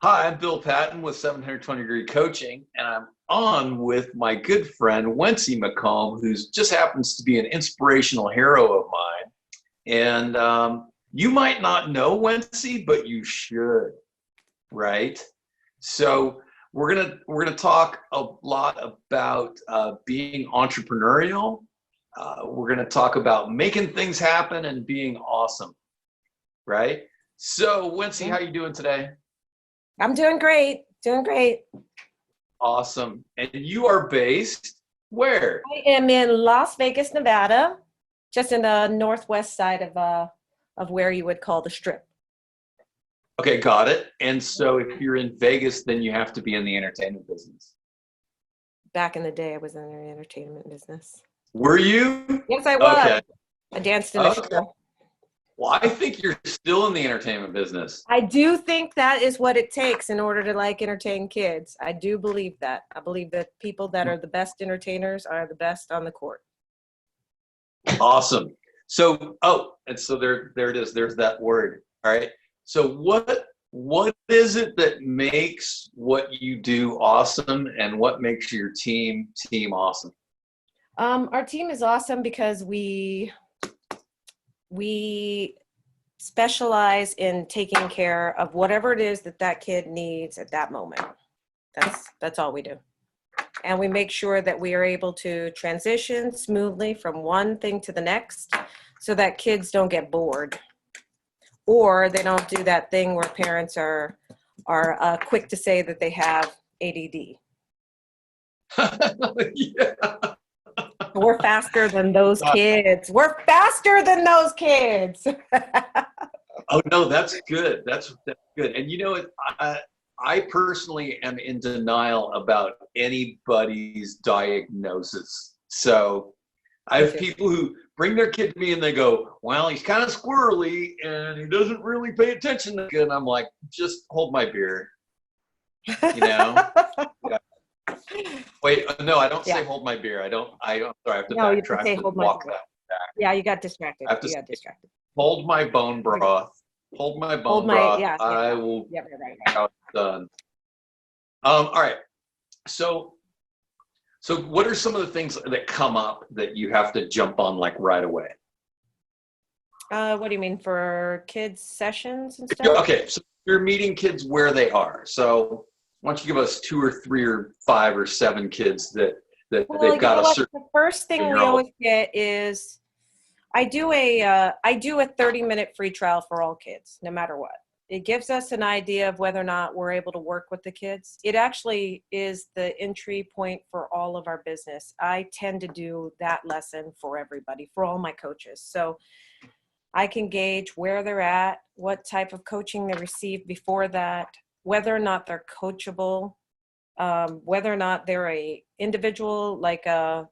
Hi, I'm Bill Patton with 720 Degree Coaching, and I'm on with my good friend, Wensey McComb, who just happens to be an inspirational hero of mine. And you might not know Wensey, but you should, right? So we're gonna talk a lot about being entrepreneurial. We're gonna talk about making things happen and being awesome, right? So, Wensey, how you doing today? I'm doing great, doing great. Awesome. And you are based where? I am in Las Vegas, Nevada, just in the northwest side of where you would call the Strip. Okay, got it. And so if you're in Vegas, then you have to be in the entertainment business. Back in the day, I was in the entertainment business. Were you? Yes, I was. Okay. I danced in a Okay. show. Well, I think you're still in the entertainment business. I do think that is what it takes in order to entertain kids. I do believe that. I believe that people that are the best entertainers are the best on the court. Awesome. So, and so there it is. There's that word. All right. So what is it that makes what you do awesome, and what makes your team awesome? Our team is awesome because we specialize in taking care of whatever it is that kid needs at that moment. That's all we do. And we make sure that we are able to transition smoothly from one thing to the next so that kids don't get bored, or they don't do that thing where parents are quick to say that they have ADD. Yeah. We're faster than those kids. We're faster than those kids. Oh no, that's good. That's good. And you know, I personally am in denial about anybody's diagnosis. So I have people who bring their kid to me and they go, "Well, he's kind of squirrely and he doesn't really pay attention." And I'm like, "Just hold my beer," you know. Yeah. Wait, no, I don't say hold my beer. I don't. Sorry, I have to No, you backtrack. say To hold my walk beer. that back. Yeah, you got distracted. I have to You got distracted. hold my bone broth. Hold my bone broth. I will. Yeah, right. How it's done. All right. So what are some of the things that come up that you have to jump on like right away? What do you mean, for kids sessions and stuff? Okay, so you're meeting kids where they are. So why don't you give us 2 or 3 or 5 or 7 kids that they've got a certain. The first thing we always get is I do a 30-minute free trial for all kids, no matter what. It gives us an idea of whether or not we're able to work with the kids. It actually is the entry point for all of our business. I tend to do that lesson for everybody, for all my coaches. So I can gauge where they're at, what type of coaching they received before that, whether or not they're coachable, whether or not they're a individual, like a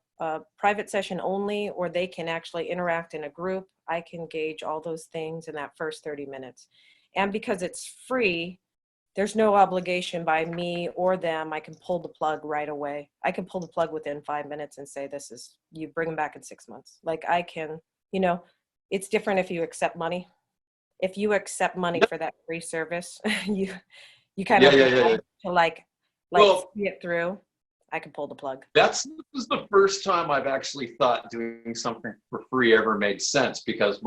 private session only, or they can actually interact in a group. I can gauge all those things in that first 30 minutes. And because it's free, there's no obligation by me or them. I can pull the plug right away. I can pull the plug within 5 minutes and say, this is, you bring them back in 6 months. Like I can, it's different if you accept money. If you accept money for that free service, you kind of to see it through. I can pull the plug. This is the first time I've actually thought doing something for free ever made sense, because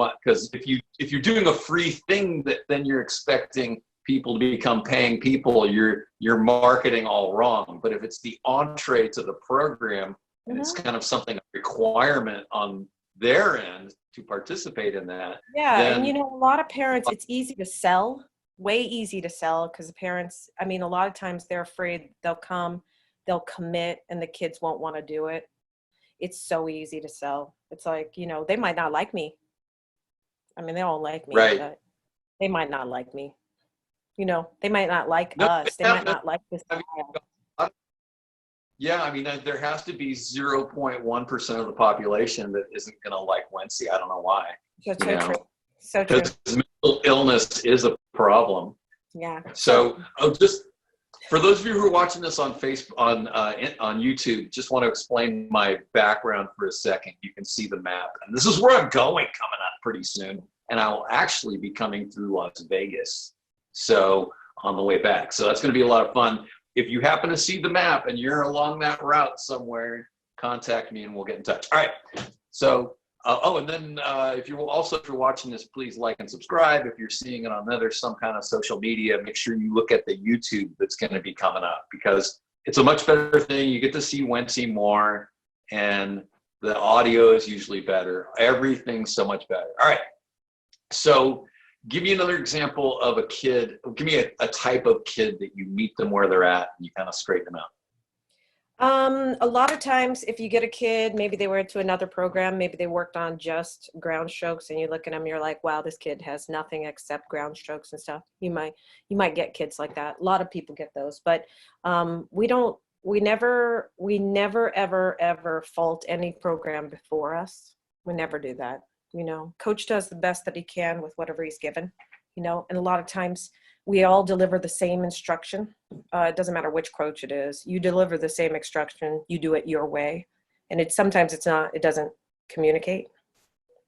if you're doing a free thing that then you're expecting people to become paying people, you're marketing all wrong. But if it's the entree to the program, and it's kind of something, a requirement on their end to participate in that. Yeah, and a lot of parents, it's easy to sell, way easy to sell, because the parents, a lot of times they're afraid they'll come, they'll commit, and the kids won't want to do it. It's so easy to sell. It's like, they might not like me. They don't like me. Right. But they might not like me. They might not like us. They might not like this style. Yeah, there has to be 0.1% of the population that isn't going to like Wensey. I don't know why. So true. So true. Because mental illness is a problem. Yeah. So just for those of you who are watching this on Facebook, on YouTube, just want to explain my background for a second. You can see the map, and this is where I'm going coming up pretty soon. And I will actually be coming through Las Vegas. So on the way back. So that's going to be a lot of fun. If you happen to see the map and you're along that route somewhere, contact me and we'll get in touch. All right. So, and then if you're watching this, please like and subscribe. If you're seeing it on some kind of social media, make sure you look at the YouTube that's going to be coming up, because it's a much better thing. You get to see Wensey more, and the audio is usually better. Everything's so much better. All right. So give me another example of a kid. Give me a type of kid that you meet them where they're at and you kind of straighten them out. A lot of times if you get a kid, maybe they went to another program, maybe they worked on just ground strokes, and you look at them, you're like, wow, this kid has nothing except ground strokes and stuff. You might get kids like that. A lot of people get those, but we never ever fault any program before us. We never do that. Coach does the best that he can with whatever he's given, and a lot of times we all deliver the same instruction. It doesn't matter which coach it is. You deliver the same instruction. You do it your way. And it doesn't communicate,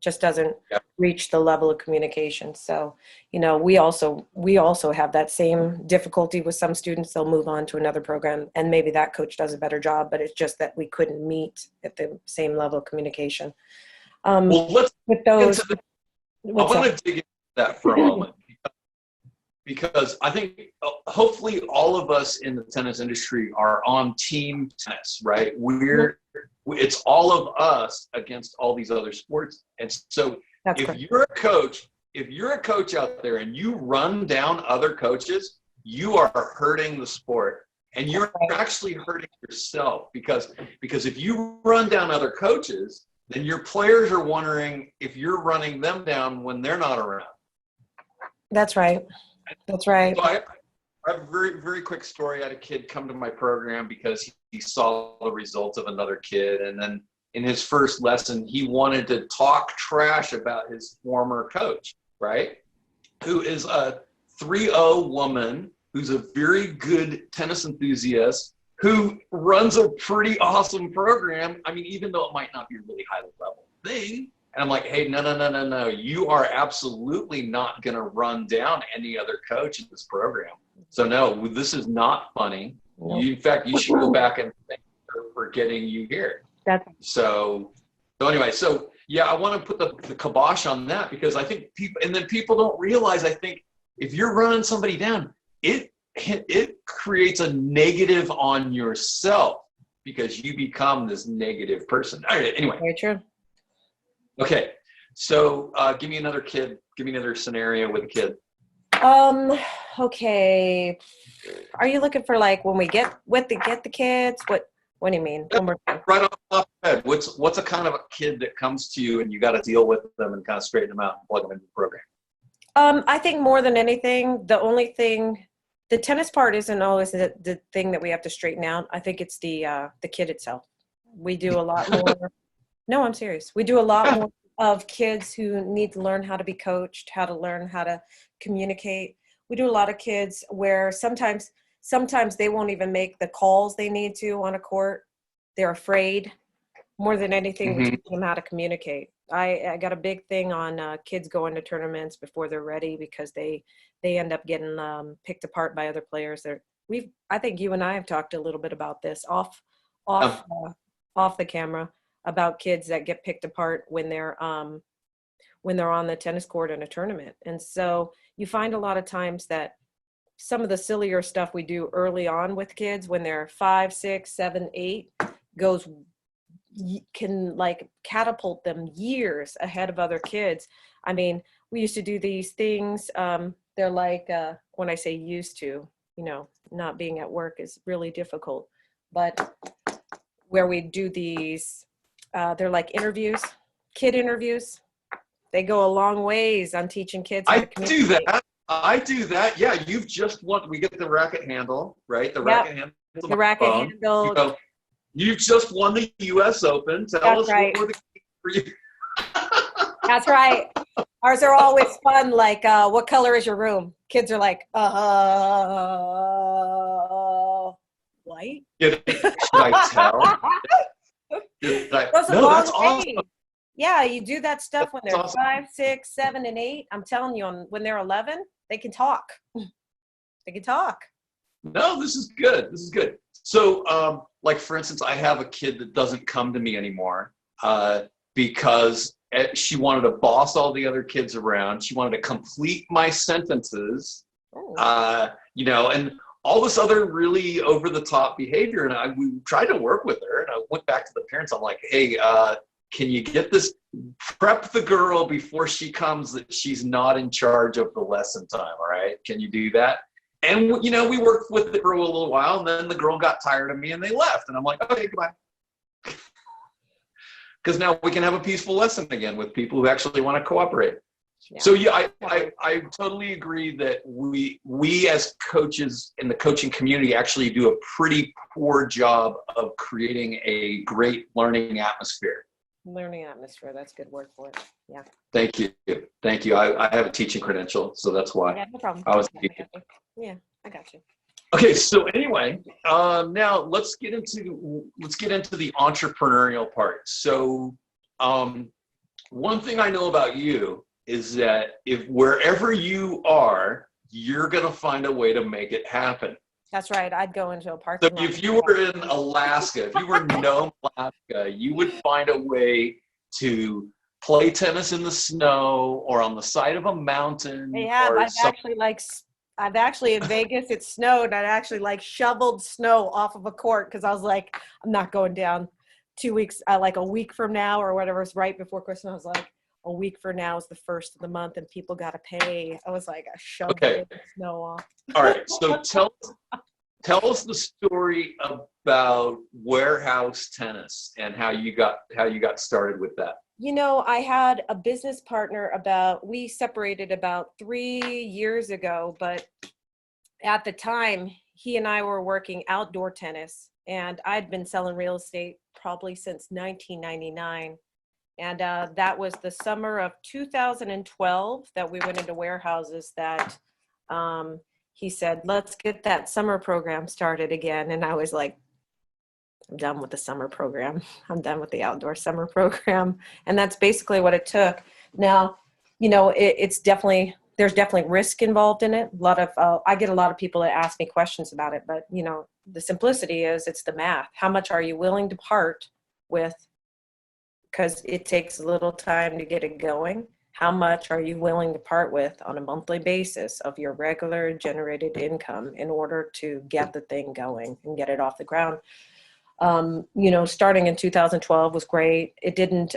just doesn't reach the level of communication. So, we also have that same difficulty with some students. They'll move on to another program and maybe that coach does a better job, but it's just that we couldn't meet at the same level of communication. Well, let's with those. I want to dig into that for a moment, because I think hopefully all of us in the tennis industry are on team tennis, right? It's all of us against all these other sports. And so if you're a coach out there and you run down other coaches, you are hurting the sport, and you're actually hurting yourself, because if you run down other coaches, then your players are wondering if you're running them down when they're not around. That's right. That's right. So I have a very, very quick story. I had a kid come to my program because he saw the results of another kid. And then in his first lesson, he wanted to talk trash about his former coach, right? Who is a 3-0 woman, who's a very good tennis enthusiast, who runs a pretty awesome program. I mean, even though it might not be a really high level thing. And I'm like, hey, no. You are absolutely not going to run down any other coach in this program. So no, this is not funny. Nope. In fact, you should go back and thank her for getting you here. So anyway, yeah, I want to put the kibosh on that, because I think people don't realize, I think if you're running somebody down, it creates a negative on yourself, because you become this negative person. All right, anyway. Very true. Okay, so give me another scenario with a kid. Okay. Are you looking for like when we get the kids? What do you mean? Right off the head. What's a kind of a kid that comes to you and you got to deal with them and kind of straighten them out and plug them into the program? I think more than anything, the tennis part isn't always the thing that we have to straighten out. I think it's the kid itself. We do a lot more. No, I'm serious. We do a lot more of kids who need to learn how to be coached, how to learn how to communicate. We do a lot of kids where sometimes they won't even make the calls they need to on a court. They're afraid. More than anything, we teach them how to communicate. I got a big thing on kids going to tournaments before they're ready, because they end up getting picked apart by other players. I think you and I have talked a little bit about this off the camera, about kids that get picked apart when they're on the tennis court in a tournament. And so you find a lot of times that some of the sillier stuff we do early on with kids when they're 5, 6, 7, 8 can like catapult them years ahead of other kids. I mean, we used to do these things. They're like, when I say used to, not being at work is really difficult, but where we do these, they're like kid interviews. They go a long ways on teaching kids how to communicate. I do that. Yeah, we get the racket handle, right? Racket handle. The racket handle. You just won the U.S. Open. Tell us what were the keys for you. That's right. Ours are always fun. Like, what color is your room? Kids are like, white. Should I tell? That's awesome. Yeah, you do that stuff when they're 5, 6, 7, and 8. I'm telling you, when they're 11, they can talk. They can talk. No, this is good. This is good. So, like for instance, I have a kid that doesn't come to me anymore because she wanted to boss all the other kids around. She wanted to complete my sentences, and all this other really over the top behavior. And we tried to work with her, and I went back to the parents. I'm like, hey, can you get this? Prep the girl before she comes that she's not in charge of the lesson time. All right, can you do that? And we worked with it for a little while, and then the girl got tired of me, and they left. And I'm like, okay, goodbye. Because now we can have a peaceful lesson again with people who actually want to cooperate. Yeah. So yeah, I totally agree that we as coaches in the coaching community actually do a pretty poor job of creating a great learning atmosphere. Learning atmosphere, that's a good word for it. Yeah. Thank you. I have a teaching credential, so that's why. Yeah, no problem. I was Yeah, I got you. Okay, so anyway, now let's get into the entrepreneurial part. So, one thing I know about you is that if wherever you are, you're gonna find a way to make it happen. That's right. I'd go into a parking lot. So if you were in Alaska, if you were in Nome, Alaska, you would find a way to play tennis in the snow or on the side of a mountain. Yeah, I've actually in Vegas, it snowed. I actually shoveled snow off of a court because I was like, I'm not going down 2 weeks, like a week from now or whatever. It's right before Christmas. I was like, a week from now is the first of the month and people got to pay. I was like, I shoved the snow off. All right. So tell us the story about warehouse tennis and how you got started with that. I had a business partner we separated about 3 years ago, but at the time he and I were working outdoor tennis, and I'd been selling real estate probably since 1999. And that was the summer of 2012 that we went into warehouses that he said, let's get that summer program started again. And I was like, I'm done with the summer program. I'm done with the outdoor summer program. And that's basically what it took. Now, there's definitely risk involved in it. I get a lot of people that ask me questions about it, but the simplicity is it's the math. How much are you willing to part with? Because it takes a little time to get it going. How much are you willing to part with on a monthly basis of your regular generated income in order to get the thing going and get it off the ground? Starting in 2012 was great. It didn't,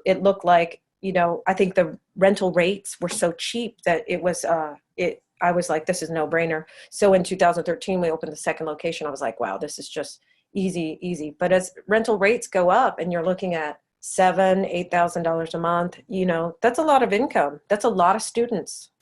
it looked like, I think the rental rates were so cheap that it was, I was like, this is no brainer. So in 2013, we opened the second location. I was like, wow, this is just easy. But as rental rates go up and you're looking at $7,000-8,000 a month, that's a lot of income. That's a lot of students.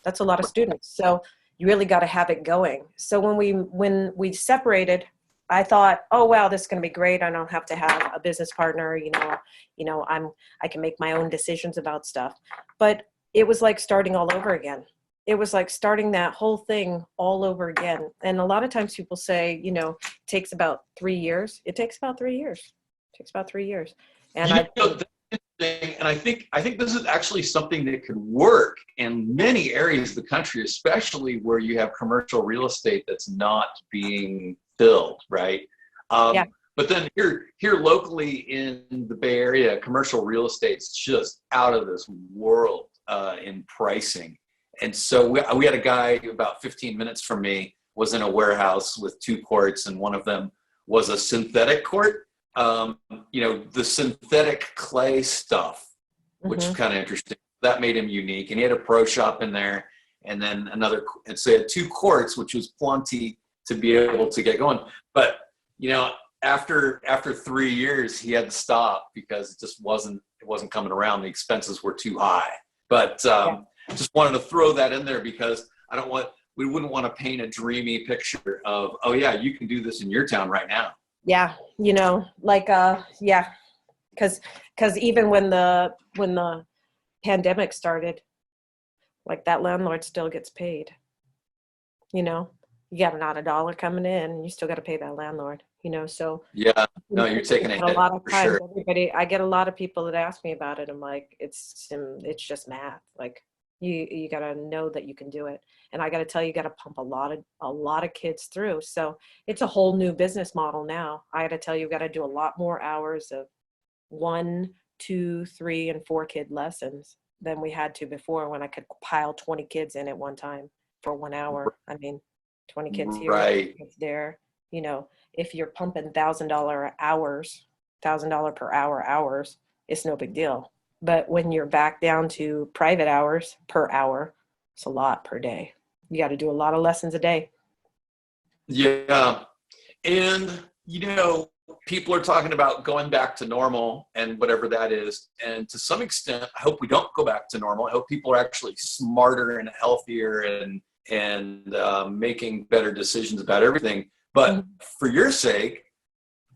So you really got to have it going. So when we separated, I thought, oh, wow, this is going to be great. I don't have to have a business partner. I can make my own decisions about stuff. But it was like starting all over again. It was like starting that whole thing all over again. And a lot of times people say, it takes about 3 years. It takes about 3 years. And I think this is actually something that could work in many areas of the country, especially where you have commercial real estate that's not being filled, right? But then here locally in the Bay Area, commercial real estate's just out of this world in pricing. And so we had a guy about 15 minutes from me was in a warehouse with 2 courts, and one of them was a synthetic court. The synthetic clay stuff, which is kind of interesting. That made him unique. And he had a pro shop in there, and then and so he had 2 courts, which was plenty to be able to get going. But, after 3 years, he had to stop because it wasn't coming around. The expenses were too high. But just wanted to throw that in there because we wouldn't want to paint a dreamy picture of, oh yeah, you can do this in your town right now. Yeah. Because even when the pandemic started, that landlord still gets paid. You got not a dollar coming in, and you still got to pay that landlord. So yeah, no, you're taking a lot of times. Sure. I get a lot of people that ask me about it. I'm like, it's just math. You got to know that you can do it. And I got to tell you, got to pump a lot of kids through. So it's a whole new business model now. I got to tell you, got to do a lot more hours of 1, 2, 3, and 4 kid lessons than we had to before, when I could pile 20 kids in at one time for 1 hour. I mean, 20 kids here, Right. 20 kids there. You know, if you're pumping $1,000 per hour hours, it's no big deal. But when you're back down to private hours per hour, it's a lot per day. You got to do a lot of lessons a day. Yeah. And, people are talking about going back to normal and whatever that is. And to some extent, I hope we don't go back to normal. I hope people are actually smarter and healthier and making better decisions about everything. But for your sake,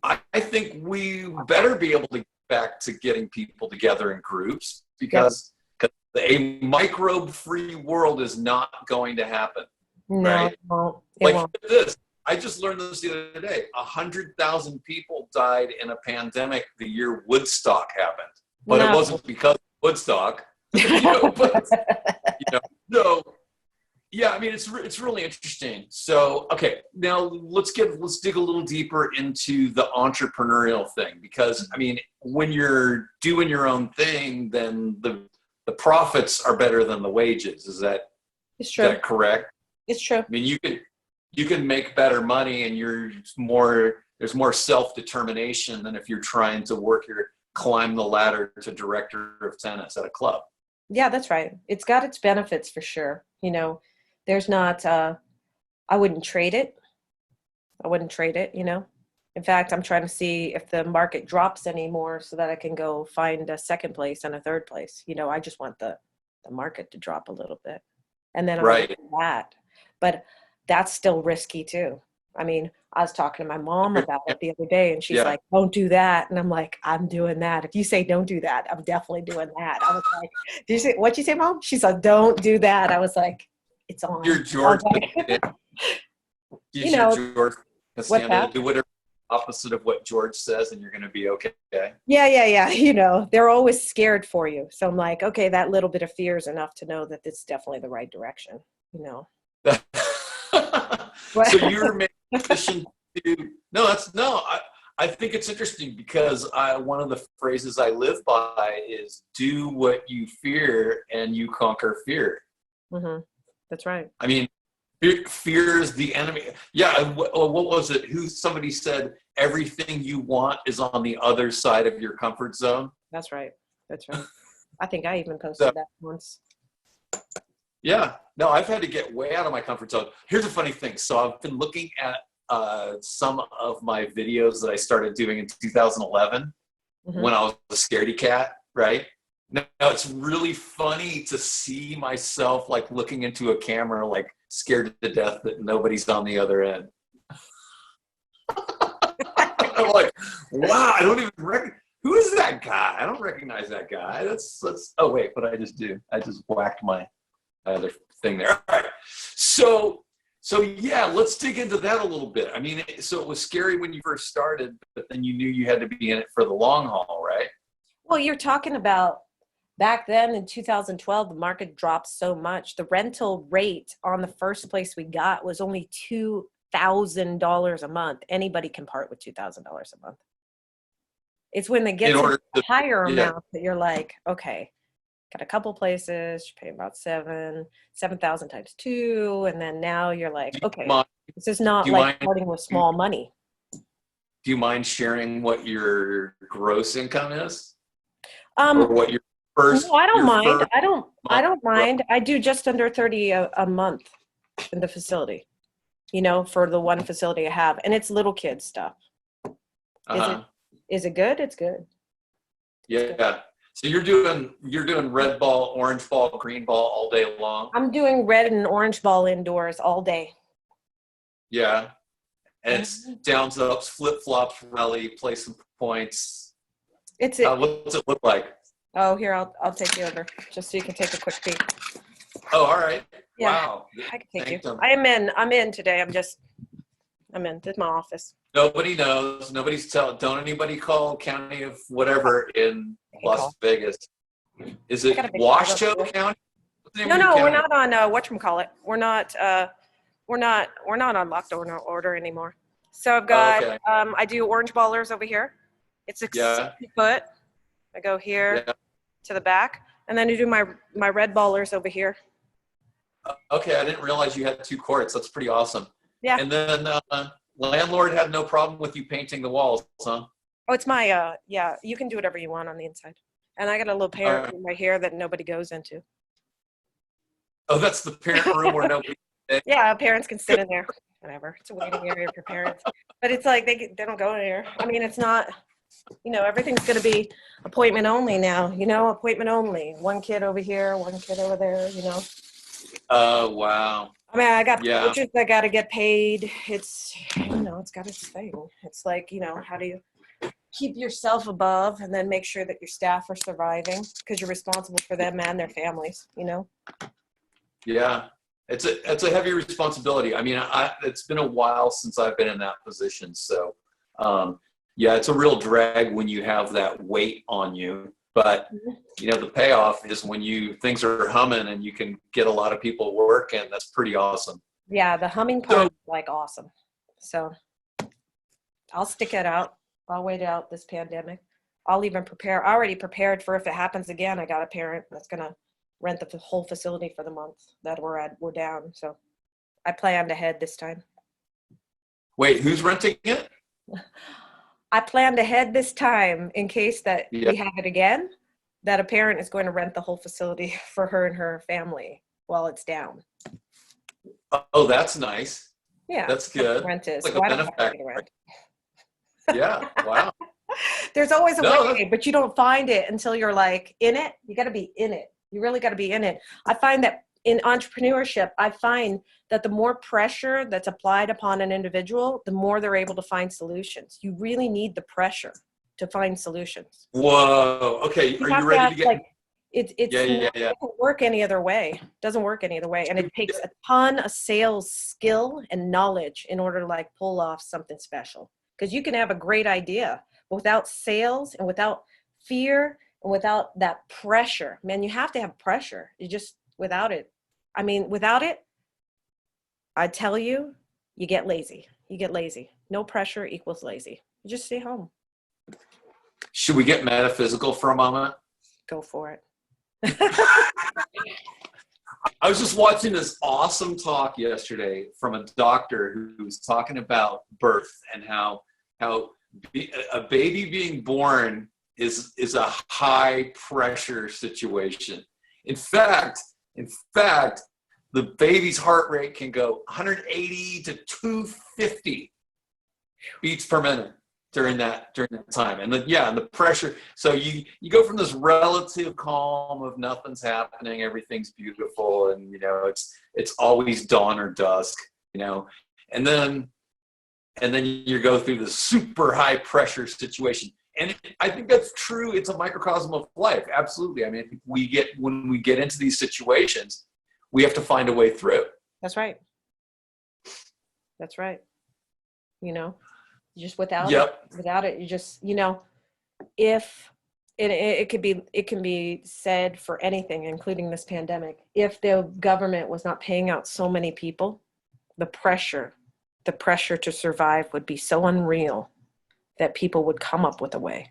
I think we better be able to get back to getting people together in groups, because a microbe-free world is not going to happen. No, right? it won't. Like this. I just learned this the other day. 100,000 people died in a pandemic the year Woodstock happened, but it wasn't because of Woodstock. So yeah, I mean, it's really interesting. So okay, now let's dig a little deeper into the entrepreneurial thing, because I mean, when you're doing your own thing, then the profits are better than the wages. Is that correct? It's true. I mean, you can make better money, and there's more self-determination than if you're trying to climb the ladder to director of tennis at a club. Yeah, that's right. It's got its benefits for sure. There's not, I wouldn't trade it. In fact, I'm trying to see if the market drops anymore so that I can go find a second place and a third place. I just want the market to drop a little bit. And then I'll do that. But that's still risky too. I mean, I was talking to my mom about it the other day, and she's like, don't do that. And I'm like, I'm doing that. If you say don't do that, I'm definitely doing that. I was like, what'd you say, Mom? She's like, don't do that. I was like, it's on. You're George. George Costanza, do whatever opposite of what George says, and you're going to be okay. Yeah. They're always scared for you. So I'm like, okay, that little bit of fear is enough to know that it's definitely the right direction. So you're making a decision to I think it's interesting, because one of the phrases I live by is do what you fear and you conquer fear. Mm-hmm. That's right. I mean, fear is the enemy. Yeah. What was it? Somebody said everything you want is on the other side of your comfort zone. That's right. I think I even posted that once. Yeah. No, I've had to get way out of my comfort zone. Here's a funny thing. So I've been looking at some of my videos that I started doing in 2011 when I was a scaredy cat, right? Now it's really funny to see myself like looking into a camera, like scared to death that nobody's on the other end. I'm like, wow, I don't even who is that guy? I don't recognize that guy. That's oh wait, but I just do. I just whacked my other thing there. All right. So yeah, let's dig into that a little bit. I mean, so it was scary when you first started, but then you knew you had to be in it for the long haul, right? Well, you're talking about back then in 2012, the market dropped so much. The rental rate on the first place we got was only $2,000 a month. Anybody can part with $2,000 a month. It's when they get to a higher amount that you're like, okay, got a couple places, you pay about 7,000 times 2. And then now you're like, okay, this is not like starting with small money. Do you mind sharing what your gross income is? Or what your first? No, I don't mind. I don't mind. I do just under 30 a month in the facility, for the one facility I have. And it's little kid stuff. Is it good? It's good. Yeah. So you're doing red ball, orange ball, green ball all day long? I'm doing red and orange ball indoors all day. Yeah. And it's downs, ups, flip-flops, rally, play some points. What's it look like? Oh, here, I'll take you over just so you can take a quick peek. Oh, all right. Yeah, wow. I can take you. I'm in today. I'm in. This is my office. Nobody knows. Don't anybody call county of whatever in Las Vegas. Is it Washoe County? No, no, we're not on whatchamacallit. We're not on locked order anymore. So I've got Okay. I do orange ballers over here. It's a 60 foot. I go here to the back, and then I do my red ballers over here. Okay, I didn't realize you had 2 courts. That's pretty awesome. Yeah. And then landlord had no problem with you painting the walls, huh? Oh, it's my yeah. You can do whatever you want on the inside, and I got a little parent room right here that nobody goes into. Oh, that's the parent room where nobody. Yeah, parents can sit in there. Whatever. It's a waiting area for parents, but it's like they don't go in here. I mean, it's not. Everything's going to be appointment only now. Appointment only. One kid over here, one kid over there. Oh, wow. I mean, I got coaches that got to get paid. It's it's got its thing. It's like how do you keep yourself above and then make sure that your staff are surviving because you're responsible for them and their families. Yeah. It's a heavy responsibility. I mean, it's been a while since I've been in that position. So, yeah, it's a real drag when you have that weight on you. But, the payoff is when things are humming and you can get a lot of people working. That's pretty awesome. Yeah, the humming part is like awesome. So I'll stick it out. I'll wait out this pandemic. I'll even prepare. I already prepared for if it happens again. I got a parent that's going to rent the whole facility for the month that we're down. So I planned ahead this time. Wait, who's renting it? I planned ahead this time in case that we have it again, that a parent is going to rent the whole facility for her and her family while it's down. Oh, that's nice. Yeah. That's good. Rent is. Like so a benefactor. Yeah. Wow. There's always a way, but you don't find it until you're like in it. You got to be in it. You really got to be in it. I find that in entrepreneurship, I find that the more pressure that's applied upon an individual, the more they're able to find solutions. You really need the pressure to find solutions. Whoa. Okay. Are you ready to get? Like, it doesn't work any other way. It doesn't work any other way. And it takes a ton of sales skill and knowledge in order to pull off something special. Because you can have a great idea, but without sales and without fear and without that pressure, man, you have to have pressure. You just, without it, I tell you, you get lazy. You get lazy. No pressure equals lazy. You just stay home. Should we get metaphysical for a moment? Go for it. I was just watching this awesome talk yesterday from a doctor who was talking about birth and how a baby being born is a high pressure situation. In fact, the baby's heart rate can go 180 to 250 beats per minute during that time. And the pressure. So you go from this relative calm of nothing's happening, everything's beautiful, and it's always dawn or dusk, and then you go through this super high pressure situation. And I think that's true. It's a microcosm of life. Absolutely. I mean, when we get into these situations, we have to find a way through. That's right. That's right. Just without it, you just, if it can be said for anything, including this pandemic, if the government was not paying out so many people, the pressure to survive would be so unreal that people would come up with a way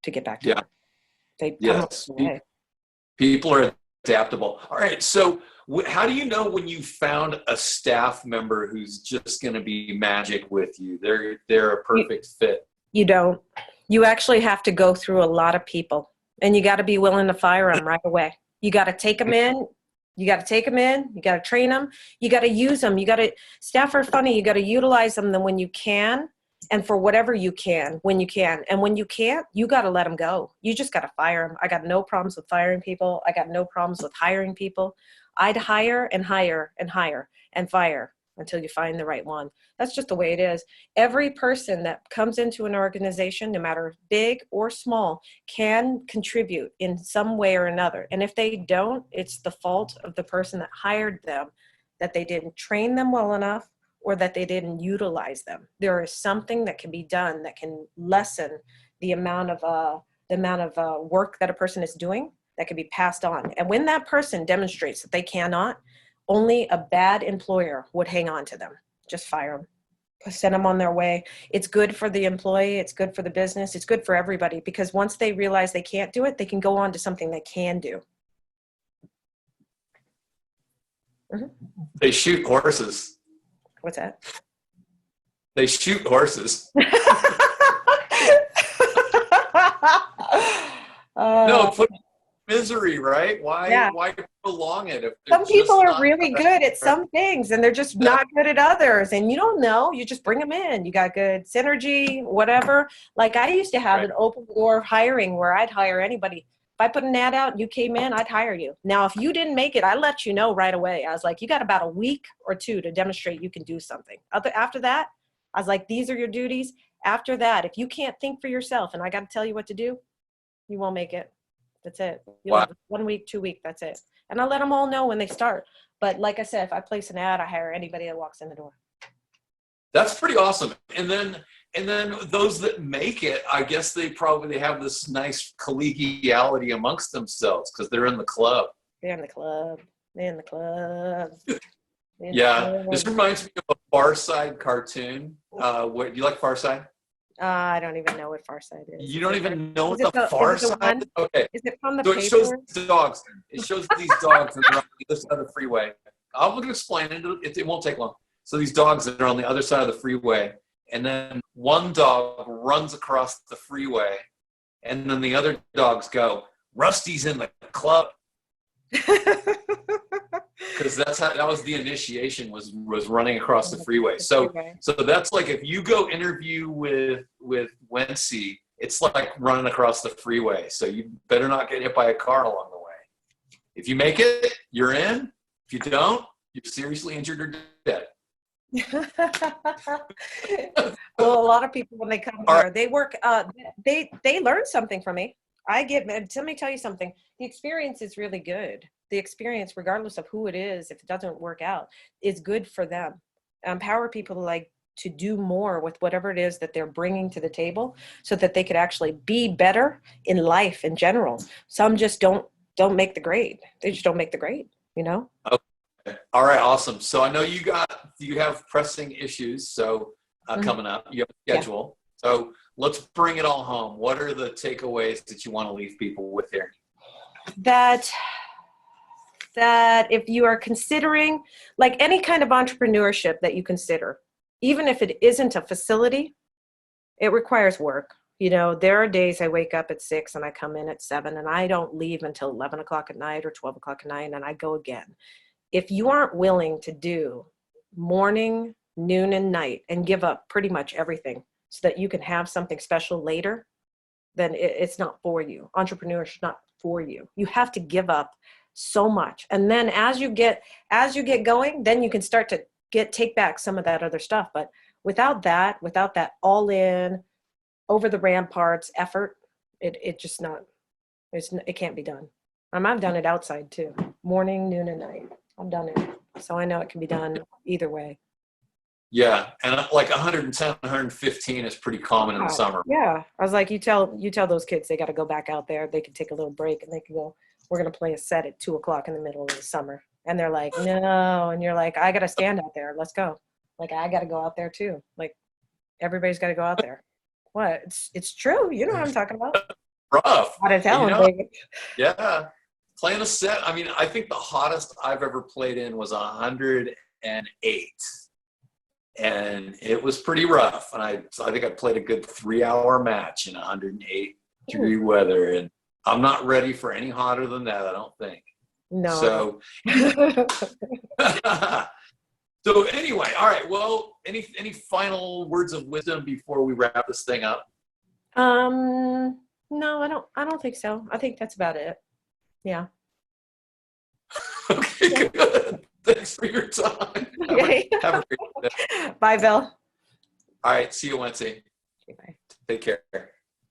to get back to work. They'd come up with a way. People are adaptable. All right. So how do you know when you found a staff member who's just going to be magic with you? They're a perfect fit. You don't. You actually have to go through a lot of people, and you got to be willing to fire them right away. You got to take them in. You got to train them. You got to use them. Staff are funny. You got to utilize them when you can. And for whatever you can, when you can. And when you can't, you got to let them go. You just got to fire them. I got no problems with firing people. I got no problems with hiring people. I'd hire and hire and hire and fire until you find the right one. That's just the way it is. Every person that comes into an organization, no matter big or small, can contribute in some way or another. And if they don't, it's the fault of the person that hired them, that they didn't train them well enough, or that they didn't utilize them. There is something that can be done that can lessen the amount of work that a person is doing that can be passed on. And when that person demonstrates that they cannot, only a bad employer would hang on to them. Just fire them. Send them on their way. It's good for the employee. It's good for the business. It's good for everybody, because once they realize they can't do it, they can go on to something they can do. Mm-hmm. They shoot horses. What's that? They shoot horses. No, put misery, right? Why prolong it? If some people are really good at some things and they're just not good at others, and you don't know. You just bring them in. You got good synergy, whatever. Like I used to have an open door hiring where I'd hire anybody. If I put an ad out and you came in, I'd hire you. Now, if you didn't make it, I let you know right away. I was like, you got about a week or two to demonstrate you can do something. After that, I was like, these are your duties. After that, if you can't think for yourself and I got to tell you what to do, you won't make it. That's it. You'll have 1 week, 2 weeks. That's it. And I let them all know when they start. But like I said, if I place an ad, I hire anybody that walks in the door. That's pretty awesome. And then those that make it, I guess they have this nice collegiality amongst themselves because they're in the club. They're in the club. They're in the club. Yeah. This reminds me of a Far Side cartoon. Do you like Far Side? I don't even know what Far Side is. You don't even know what the Far Side is? Okay. Is it from the paper? It shows dogs. It shows these dogs that are on the other side of the freeway. I'll explain it. It won't take long. So these dogs that are on the other side of the freeway, and then one dog runs across the freeway, and then the other dogs go, Rusty's in the club. Because that was the initiation was running across the freeway. So that's like if you go interview with Wensey, it's like running across the freeway. So you better not get hit by a car along the way. If you make it, you're in. If you don't, you're seriously injured or dead. Well, a lot of people when they come here, they work. They learn something from me. Let me tell you something. The experience is really good. The experience, regardless of who it is, if it doesn't work out, is good for them. Empower people to do more with whatever it is that they're bringing to the table so that they could actually be better in life in general. Some just don't make the grade. They just don't make the grade, you know? Okay. All right. Awesome. So I know you have pressing issues. So coming up, you have a schedule. Yeah. So let's bring it all home. What are the takeaways that you want to leave people with here? That if you are considering, like any kind of entrepreneurship that you consider, even if it isn't a facility, it requires work. You know, there are days I wake up at 6 and I come in at 7 and I don't leave until 11 o'clock at night or 12 o'clock at night and I go again. If you aren't willing to do morning, noon, and night and give up pretty much everything so that you can have something special later, then it's not for you. Entrepreneurship is not for you. You have to give up so much. And then as you get going, then you can start to take back some of that other stuff. But without that all in, over the ramparts effort, it can't be done. I've done it outside too. Morning, noon, and night. I've done it. So I know it can be done either way. Yeah. And like 110, 115 is pretty common in the summer. Yeah. I was like, you tell those kids they got to go back out there. They can take a little break and they can go, we're going to play a set at 2 o'clock in the middle of the summer. And they're like, no. And you're like, I got to stand out there. Let's go. Like, I got to go out there too. Like, everybody's got to go out there. What? It's true. You know what I'm talking about. Rough. How to tell them. Yeah. Playing a set. I mean, I think the hottest I've ever played in was 108. And it was pretty rough. And I think I played a good 3-hour match in 108 degree weather. And I'm not ready for any hotter than that, I don't think. No. So anyway, all right. Well, any final words of wisdom before we wrap this thing up? No, I don't think so. I think that's about it. Yeah. Okay, good. Thanks for your time. Okay. Have a great day. Bye, Bill. All right. See you, Wensey. Okay, bye. Take care.